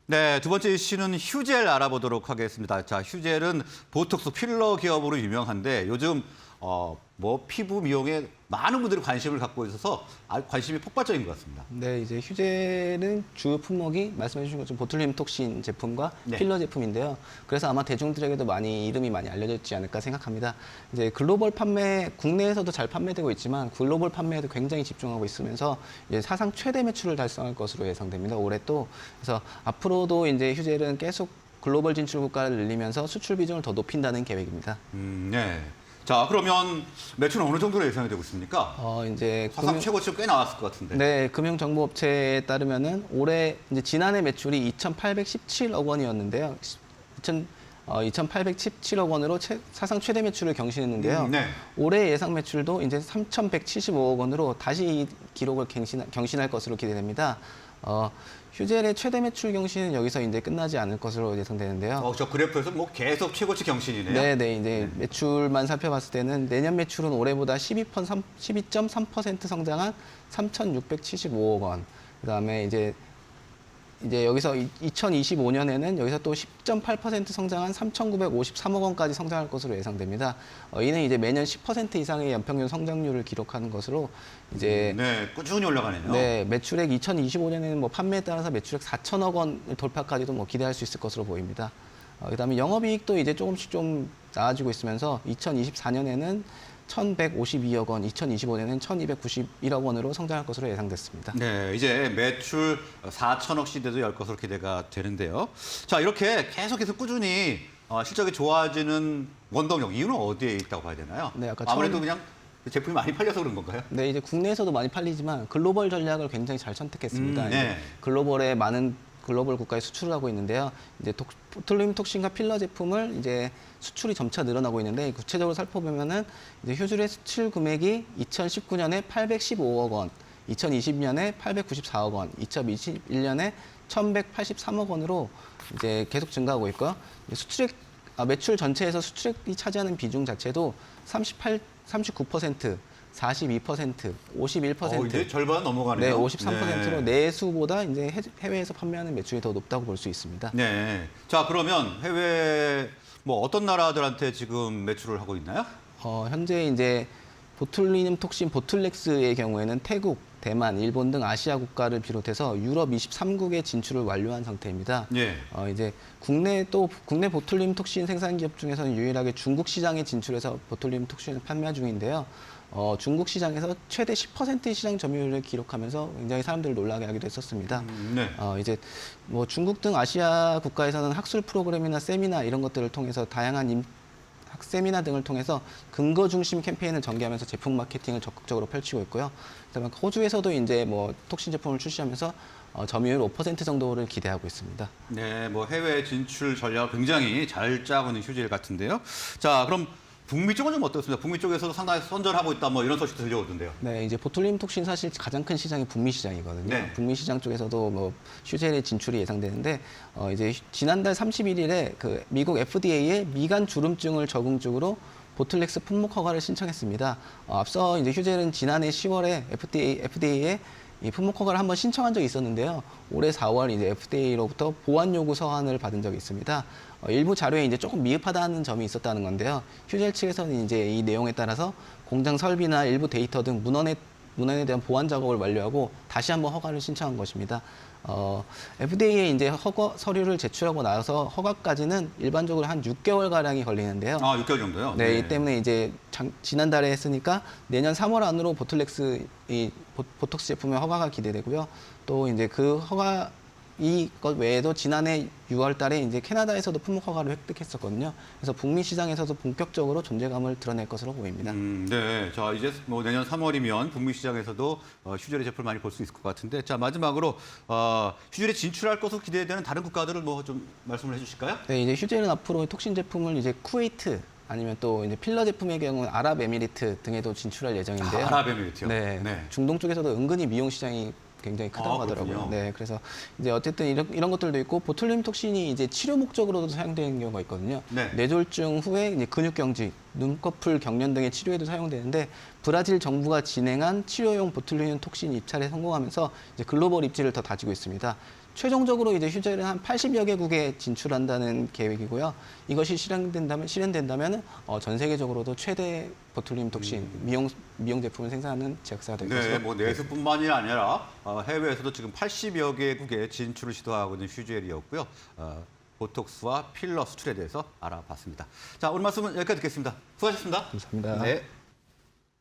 네, 두 번째 이슈는 휴젤 알아보도록 하겠습니다. 자, 휴젤은 보톡스 필러 기업으로 유명한데 요즘 피부 미용에 많은 분들이 관심을 갖고 있어서 관심이 폭발적인 것 같습니다. 네, 이제 휴젤은 주요 품목이 말씀해 주신 것처럼 보툴리눔 톡신 제품과 네. 필러 제품인데요. 그래서 아마 대중들에게도 이름이 많이 알려졌지 않을까 생각합니다. 이제 글로벌 판매, 국내에서도 잘 판매되고 있지만 글로벌 판매에도 굉장히 집중하고 있으면서 이제 사상 최대 매출을 달성할 것으로 예상됩니다. 올해 또. 그래서 앞으로도 이제 휴젤은 계속 글로벌 진출 국가를 늘리면서 수출 비중을 더 높인다는 계획입니다. 네. 자, 그러면 매출은 어느 정도로 예상이 되고 있습니까? 이제 사상 최고치 꽤 나왔을 것 같은데. 네, 금융정보업체에 따르면은 올해 이제 지난해 매출이 2,817억 원이었는데요. 2,817억 원으로 사상 최대 매출을 경신했는데요. 네. 올해 예상 매출도 이제 3,175억 원으로 다시 이 기록을 경신할 것으로 기대됩니다. 휴젤의 최대 매출 경신은 여기서 이제 끝나지 않을 것으로 예상되는데요. 저 그래프에서 계속 최고치 경신이네요. 네, 이제 매출만 살펴봤을 때는 내년 매출은 올해보다 12.3% 성장한 3,675억 원. 그다음에 이제 여기서 2025년에는 여기서 또 10.8% 성장한 3,953억 원까지 성장할 것으로 예상됩니다. 이는 이제 매년 10% 이상의 연평균 성장률을 기록하는 것으로 이제 네, 꾸준히 올라가네요. 네, 매출액 2025년에는 판매에 따라서 매출액 4천억 원 돌파까지도 기대할 수 있을 것으로 보입니다. 그다음에 영업이익도 이제 조금씩 좀 나아지고 있으면서 2024년에는 1,152억 원, 2025년에는 1,291억 원으로 성장할 것으로 예상됐습니다. 네, 이제 매출 4천억 시대도 열 것으로 기대가 되는데요. 자, 이렇게 계속해서 꾸준히 실적이 좋아지는 원동력, 이유는 어디에 있다고 봐야 되나요? 네, 아까 아무래도 그냥 제품이 많이 팔려서 그런 건가요? 네, 이제 국내에서도 많이 팔리지만 글로벌 전략을 굉장히 잘 선택했습니다. 네. 글로벌에 많은 글로벌 국가에 수출을 하고 있는데요. 이제 보툴리눔 톡신과 필러 제품을 이제 수출이 점차 늘어나고 있는데 구체적으로 살펴보면은 이제 휴젤의 수출 금액이 2019년에 815억 원, 2020년에 894억 원, 2021년에 1,183억 원으로 이제 계속 증가하고 있고요. 매출 전체에서 수출액이 차지하는 비중 자체도 39%, 42%, 51%. 이제 절반 넘어가네요. 네, 53%로 내수보다 이제 해외에서 판매하는 매출이 더 높다고 볼 수 있습니다. 네. 자, 그러면 해외 어떤 나라들한테 지금 매출을 하고 있나요? 현재 이제 보툴리눔 톡신 보툴렉스의 경우에는 태국, 대만, 일본 등 아시아 국가를 비롯해서 유럽 23국에 진출을 완료한 상태입니다. 예. 이제 국내 보툴리눔 톡신 생산 기업 중에서는 유일하게 중국 시장에 진출해서 보툴리눔 톡신을 판매 중인데요. 중국 시장에서 최대 10%의 시장 점유율을 기록하면서 굉장히 사람들을 놀라게 하기도 했었습니다. 네. 이제 중국 등 아시아 국가에서는 학술 프로그램이나 세미나 이런 것들을 통해서 다양한 세미나 등을 통해서 근거 중심 캠페인을 전개하면서 제품 마케팅을 적극적으로 펼치고 있고요. 그다음에 호주에서도 이제 톡신 제품을 출시하면서 점유율 5% 정도를 기대하고 있습니다. 네, 해외 진출 전략을 굉장히 잘 짜고 있는 휴젤 같은데요. 자, 그럼 북미 쪽은 좀 어떻습니까? 북미 쪽에서도 상당히 선전하고 있다, 이런 소식 들려오던데요. 네, 이제 보툴리눔 톡신 사실 가장 큰 시장이 북미 시장이거든요. 네. 북미 시장 쪽에서도 휴젤의 진출이 예상되는데 이제 지난달 31일에 그 미국 FDA에 미간 주름증을 적응적으로 보툴렉스 품목 허가를 신청했습니다. 앞서 이제 휴젤은 지난해 10월에 FDA에 이 품목 허가를 한번 신청한 적이 있었는데요. 올해 4월 이제 FDA로부터 보완 요구 서한을 받은 적이 있습니다. 일부 자료에 이제 조금 미흡하다는 점이 있었다는 건데요. 휴젤 측에서는 이제 이 내용에 따라서 공장 설비나 일부 데이터 등 문헌에 대한 보완 작업을 완료하고 다시 한번 허가를 신청한 것입니다. FDA에 이제 허가 서류를 제출하고 나서 허가까지는 일반적으로 한 6개월 가량이 걸리는데요. 6개월 정도요? 네, 이 때문에 이제 지난달에 했으니까 내년 3월 안으로 보톡스 제품의 허가가 기대되고요. 또 이제 그 허가 이것 외에도 지난해 6월 달에 이제 캐나다에서도 품목 허가를 획득했었거든요. 그래서 북미 시장에서도 본격적으로 존재감을 드러낼 것으로 보입니다. 네. 자, 이제 내년 3월이면 북미 시장에서도 휴젤의 제품을 많이 볼 수 있을 것 같은데, 자, 마지막으로 휴젤에 진출할 것으로 기대되는 다른 국가들을 좀 말씀을 해주실까요? 네, 이제 휴젤은 앞으로 톡신 제품을 이제 쿠웨이트 아니면 또 이제 필러 제품의 경우는 아랍에미리트 등에도 진출할 예정인데요. 아랍에미리트요? 네. 중동 쪽에서도 은근히 미용 시장이 굉장히 크다고 하더라고요. 그렇군요. 네, 그래서 이제 어쨌든 이런 것들도 있고 보툴리눔 톡신이 이제 치료 목적으로도 사용되는 경우가 있거든요. 네. 뇌졸중 후에 이제 근육경직, 눈꺼풀 경련 등의 치료에도 사용되는데 브라질 정부가 진행한 치료용 보툴리눔 톡신 입찰에 성공하면서 이제 글로벌 입지를 더 다지고 있습니다. 최종적으로 이제 휴젤은 한 80여 개국에 진출한다는 계획이고요. 이것이 실현된다면 전 세계적으로도 최대 보툴리눔 톡신 미용 제품을 생산하는 제약사가 될 네, 것으로 뭐 내수뿐만이 아니라 해외에서도 지금 80여 개국에 진출을 시도하고 있는 휴젤이었고요. 보톡스와 필러 수출에 대해서 알아봤습니다. 자, 오늘 말씀은 여기까지 듣겠습니다. 수고하셨습니다. 감사합니다. 네.